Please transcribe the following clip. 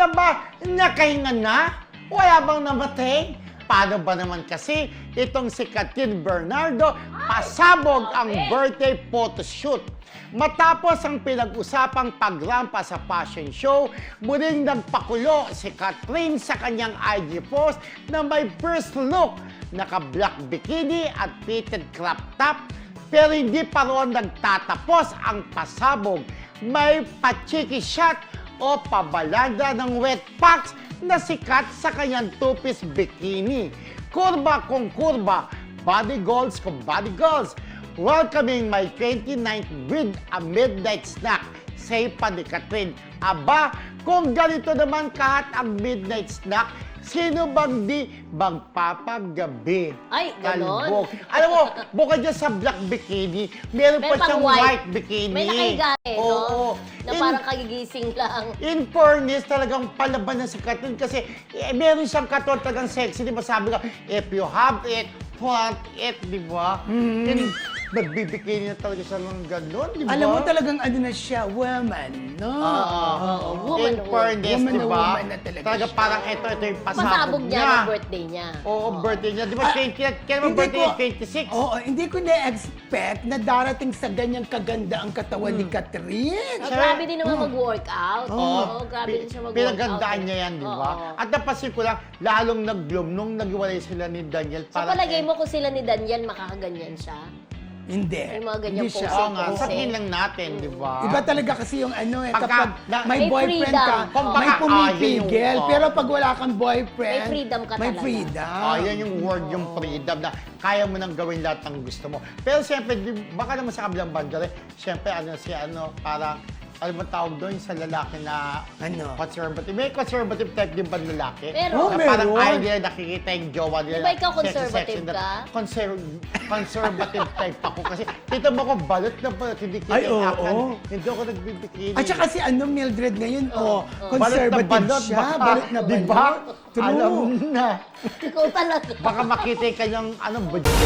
na ba nakahinga na? Wala bang namatay? Paano ba naman kasi itong si Kathryn Bernardo pasabog ang birthday photoshoot? Matapos ang pinag-usapang pagrampa sa fashion show, muling nagpakulo si Kathryn sa kanyang IG post na may first look, naka-black bikini at fitted crop top. Pero hindi pa roon nagtatapos ang pasabog. May pa-cheeky shot o pabalanda ng wet packs na sikat sa kanyang two-piece bikini. Kurba kung kurba, body goals kung body goals. Welcoming my 29th with a midnight snack. Say pa ni Kathryn, aba, kung ganito naman kahat ang midnight snack, sino bang di magpapagabi? Ay, ganon. Kalbog. Alam mo, bukod dyan sa black bikini, meron pa Meron siyang pang white bikini. May nakahiga no? Oo. Na parang kagigising lang. In fairness, talagang palaban na si Kathryn kasi meron siyang katon talagang sexy. Di ba sabi ka, if you have it, flaunt it, di ba? Nagbibikini na talaga siya ng gano'n, di ba? Alam mo talagang ano na siya, woman, no? Woman In na fairness, woman. di Woman ba? na woman na talaga Talaga siya. parang ito yung pasabog Pasabog niya niya. ng birthday niya. Oo, birthday niya. Di ba, 20, kailan ba birthday niya? 26? Oo, hindi ko na-expect na darating sa ganyang kaganda ang katawan ni Kathryn. Oh, grabe din naman mag-workout. Oo, grabe din siya mag-workout. Pinagandaan niya yan, di ba? Oo. At napansin ko lang, lalong nag-bloom nung naghiwalay sila ni Daniel. So palagay mo kung sila ni Daniel, makakaganyan siya? Hindi. May mga ganyang Hindi siya. pose. Oo nga, Kasi- sabihin lang natin, di ba? Iba talaga kasi yung ano Pagka- kapag na- may May boyfriend freedom. ka, Kung may baka pumipigil. ayaw yung- Pero pag wala kang boyfriend, May freedom ka may talaga. freedom. Yan yung word, yung freedom na kaya mo nang gawin lahat ng gusto mo. Pero siyempre, baka naman sa kabilang banda rin, siyempre, parang, ano ba tawag doon sa lalaki na Ano? conservative? May conservative type din ba ng lalaki? Meron. Oh, Na parang meron. ayaw nila nakikita yung jowa nila. Di ba ikaw sexy, conservative sexy na- ka? Conservative type ako. Kasi, kita mo ko, balot na balot, hindi kita Ay, oo. akan. Hindi ako nagbibikini. At saka si Mildred ngayon, conservative Balot na siya. baka, Balot na di ba? True. Alam mo na. Ikaw talaga. Baka makita yung kanyang, budget.